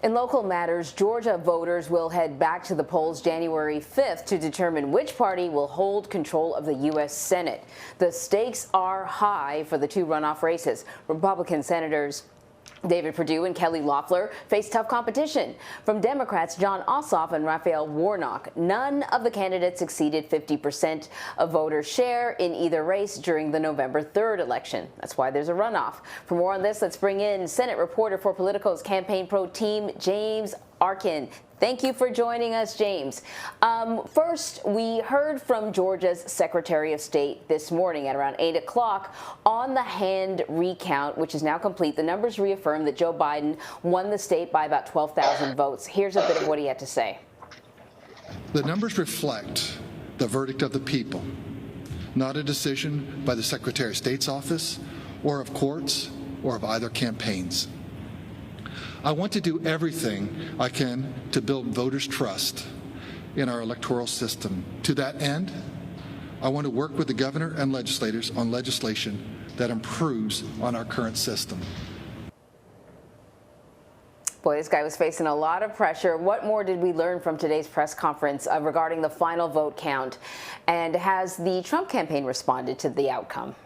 In local matters, Georgia voters will head back to the polls January 5th to determine which party will hold control of the U.S. Senate. The stakes are high for the two runoff races. Republican Senators David Perdue and Kelly Loeffler face tough competition from Democrats Jon Ossoff and Raphael Warnock. None of the candidates exceeded 50% of voters' share in either race during the November 3rd election. That's why there's a runoff. For more on this, let's bring in Senate reporter for Politico's Campaign Pro team, James Arkin. Thank you for joining us, James. First, we heard from Georgia's Secretary of State this morning at around 8 o'clock on the hand recount, which is now complete. The numbers reaffirm that Joe Biden won the state by about 12,000 votes. Here's a bit of what he had to say. The numbers reflect the verdict of the people, not a decision by the Secretary of State's office or of courts or of either campaigns. I want to do everything I can to build voters' trust in our electoral system. To that end, I want to work with the governor and legislators on legislation that improves on our current system. Boy, this guy was facing a lot of pressure. What more did we learn from today's press conference regarding the final vote count? And has the Trump campaign responded to the outcome?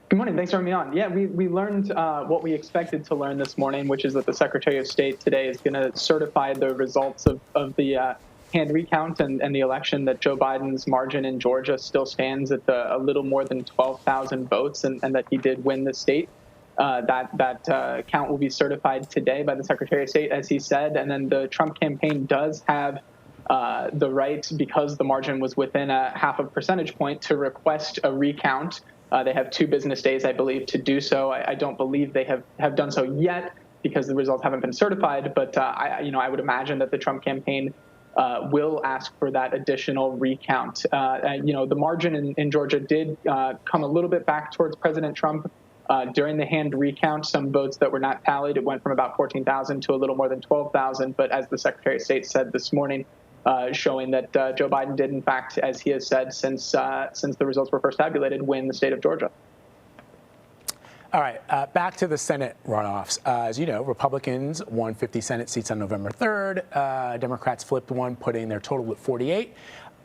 Good morning. Thanks for having me on. Yeah, we learned what we expected to learn this morning, which is that the Secretary of State today is going to certify the results of the hand recount and the election, that Joe Biden's margin in Georgia still stands at a little more than 12,000 votes, and that he did win the state. That count will be certified today by the Secretary of State, as he said. And then the Trump campaign does have the right, because the margin was within a half a percentage point, to request a recount. They have 2 business days, I believe, to do so. I don't believe they have done so yet because the results haven't been certified. But I would imagine that the Trump campaign will ask for that additional recount. The margin in Georgia did come a little bit back towards President Trump during the hand recount. Some votes that were not tallied, it went from about 14,000 to a little more than 12,000. But as the Secretary of State said this morning, showing that Joe Biden did, in fact, as he has said since the results were first tabulated, win the state of Georgia. All right, back to the Senate runoffs. As you know, Republicans won 50 Senate seats on November 3rd. Democrats flipped one, putting their total at 48.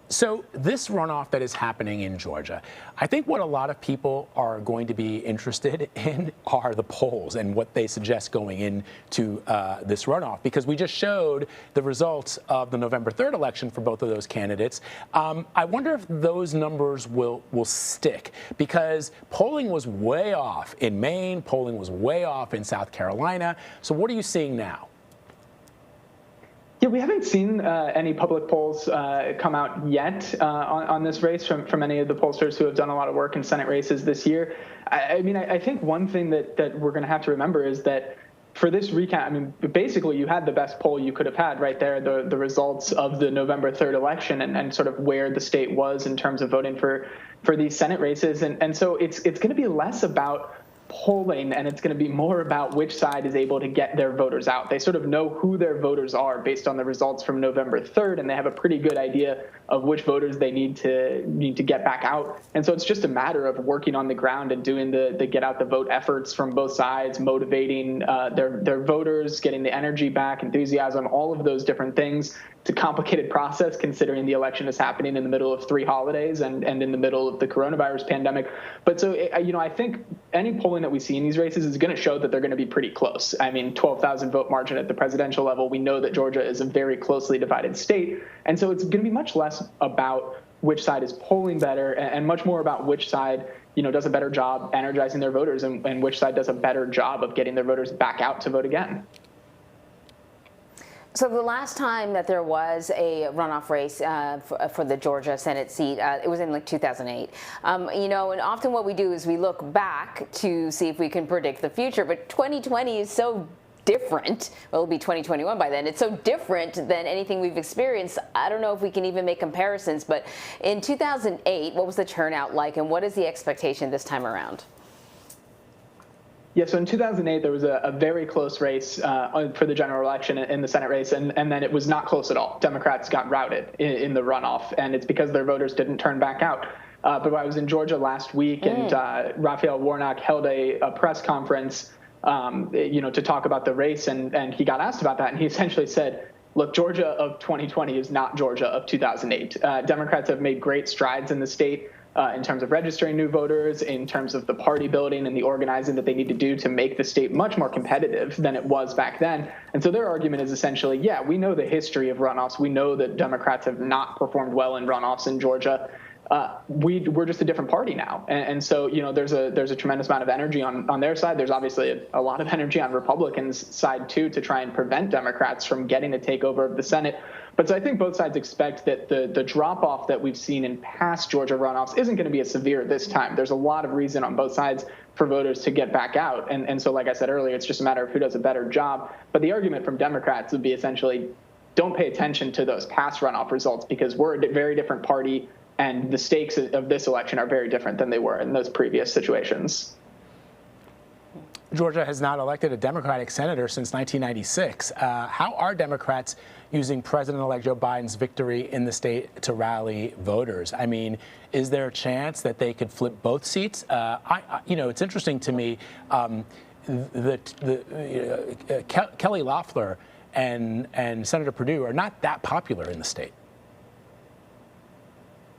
So this runoff that is happening in Georgia, I think what a lot of people are going to be interested in are the polls and what they suggest going into this runoff, because we just showed the results of the November 3rd election for both of those candidates. I wonder if those numbers will stick, because polling was way off in Maine, polling was way off in South Carolina. So what are you seeing now? Yeah, we haven't seen any public polls come out yet on this race from any of the pollsters who have done a lot of work in Senate races this year. I think one thing that we're going to have to remember is that for this recount, basically you had the best poll you could have had right there, the results of the November 3rd election and sort of where the state was in terms of voting for these Senate races. And so it's going to be less about polling, and it's going to be more about which side is able to get their voters out. They sort of know who their voters are based on the results from November 3rd, and they have a pretty good idea of which voters they need to get back out. And so it's just a matter of working on the ground and doing the get out the vote efforts from both sides, motivating their voters, getting the energy back, enthusiasm, all of those different things. It's a complicated process considering the election is happening in the middle of 3 holidays and in the middle of the coronavirus pandemic. But so, I think any polling that we see in these races is going to show that they're going to be pretty close. 12,000 vote margin at the presidential level. We know that Georgia is a very closely divided state. And so it's going to be much less about which side is polling better and much more about which side does a better job energizing their voters and which side does a better job of getting their voters back out to vote again. So the last time that there was a runoff race for the Georgia Senate seat, it was in 2008. And often what we do is we look back to see if we can predict the future. But 2020 is so different. Well, it'll be 2021 by then. It's so different than anything we've experienced. I don't know if we can even make comparisons. But in 2008, what was the turnout like, and what is the expectation this time around? Yeah, so in 2008, there was a very close race for the general election in the Senate race, and then it was not close at all. Democrats got routed in the runoff, and it's because their voters didn't turn back out. But I was in Georgia last week, and Raphael Warnock held a press conference to talk about the race, and he got asked about that, and he essentially said, look, Georgia of 2020 is not Georgia of 2008. Democrats have made great strides in the state in terms of registering new voters, in terms of the party building and the organizing that they need to do to make the state much more competitive than it was back then. And so their argument is essentially, yeah, we know the history of runoffs. We know that Democrats have not performed well in runoffs in Georgia. We're just a different party now. And so, there's a tremendous amount of energy on their side. There's obviously a lot of energy on Republicans' side, too, to try and prevent Democrats from getting a takeover of the Senate. But so I think both sides expect that the drop-off that we've seen in past Georgia runoffs isn't going to be as severe this time. There's a lot of reason on both sides for voters to get back out. And so, like I said earlier, it's just a matter of who does a better job. But the argument from Democrats would be essentially, don't pay attention to those past runoff results because we're a very different party, and the stakes of this election are very different than they were in those previous situations. Georgia has not elected a Democratic senator since 1996. How are Democrats using President-elect Joe Biden's victory in the state to rally voters? I mean, is there a chance that they could flip both seats? It's interesting to me Kelly Loeffler and Senator Perdue are not that popular in the state.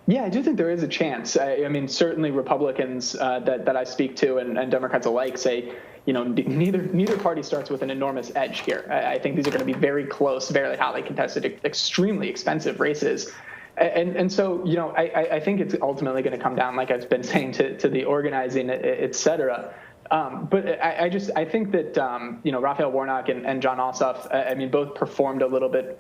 Yeah, I do think there is a chance. I mean, certainly Republicans that I speak to and Democrats alike say, neither party starts with an enormous edge here. I think these are going to be very close, very highly contested, extremely expensive races. And so, I think it's ultimately going to come down, like I've been saying, to the organizing, et cetera. But I think that, Raphael Warnock and Jon Ossoff, both performed a little bit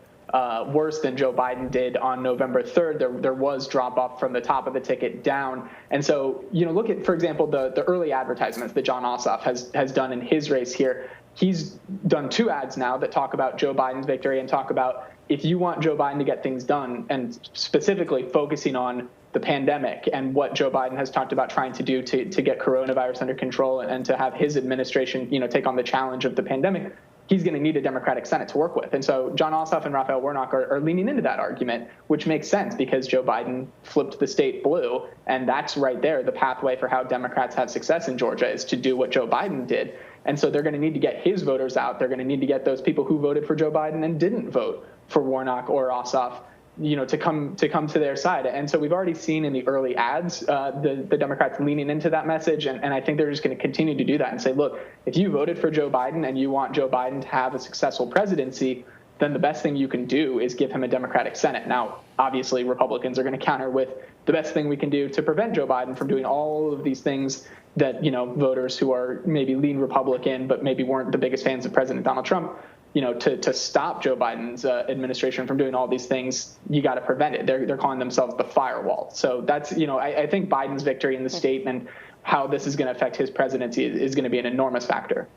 worse than Joe Biden did on November 3rd. There was drop off from the top of the ticket down. And so, look at, for example, the early advertisements that Jon Ossoff has done in his race here. He's done 2 ads now that talk about Joe Biden's victory and talk about, if you want Joe Biden to get things done, and specifically focusing on the pandemic and what Joe Biden has talked about trying to do to get coronavirus under control and to have his administration, take on the challenge of the pandemic, he's going to need a Democratic Senate to work with. And so Jon Ossoff and Raphael Warnock are leaning into that argument, which makes sense because Joe Biden flipped the state blue. And that's right there. The pathway for how Democrats have success in Georgia is to do what Joe Biden did. And so they're going to need to get his voters out. They're going to need to get those people who voted for Joe Biden and didn't vote for Warnock or Ossoff, to come to their side. And so we've already seen in the early ads the Democrats leaning into that message. And I think they're just going to continue to do that and say, look, if you voted for Joe Biden and you want Joe Biden to have a successful presidency, then the best thing you can do is give him a Democratic Senate. Now, obviously, Republicans are going to counter with the best thing we can do to prevent Joe Biden from doing all of these things that, voters who are maybe lean Republican but maybe weren't the biggest fans of President Donald Trump, to stop Joe Biden's administration from doing all these things, you got to prevent it. They're calling themselves the firewall. So that's, I think Biden's victory in the state and how this is going to affect his presidency is going to be an enormous factor.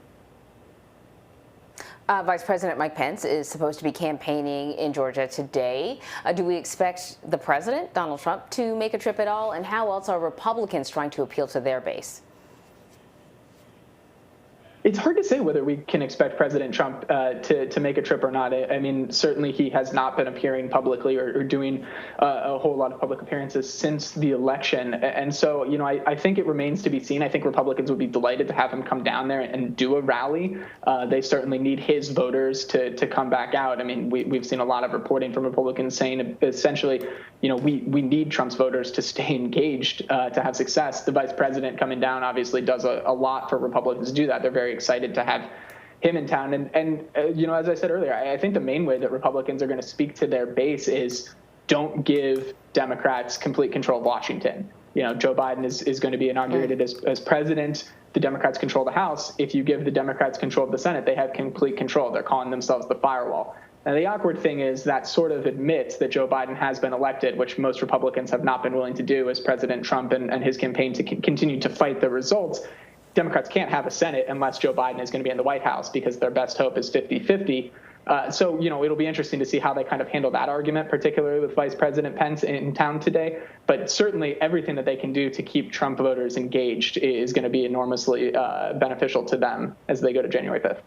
Vice President Mike Pence is supposed to be campaigning in Georgia today. Do we expect the president, Donald Trump, to make a trip at all? And how else are Republicans trying to appeal to their base? It's hard to say whether we can expect President Trump to make a trip or not. I mean, certainly he has not been appearing publicly or doing a whole lot of public appearances since the election. And so, I think it remains to be seen. I think Republicans would be delighted to have him come down there and do a rally. They certainly need his voters to come back out. I mean, we've seen a lot of reporting from Republicans saying essentially, we need Trump's voters to stay engaged to have success. The vice president coming down obviously does a lot for Republicans to do that. They're very excited to have him in town. And as I said earlier, I think the main way that Republicans are going to speak to their base is don't give Democrats complete control of Washington. Joe Biden is going to be inaugurated as president. The Democrats control the House. If you give the Democrats control of the Senate, they have complete control. They're calling themselves the firewall. Now, the awkward thing is that sort of admits that Joe Biden has been elected, which most Republicans have not been willing to do as President Trump and his campaign to continue to fight the results. Democrats can't have a Senate unless Joe Biden is going to be in the White House because their best hope is 50-50. So, it'll be interesting to see how they kind of handle that argument, particularly with Vice President Pence in town today. But certainly everything that they can do to keep Trump voters engaged is going to be enormously beneficial to them as they go to January 5th.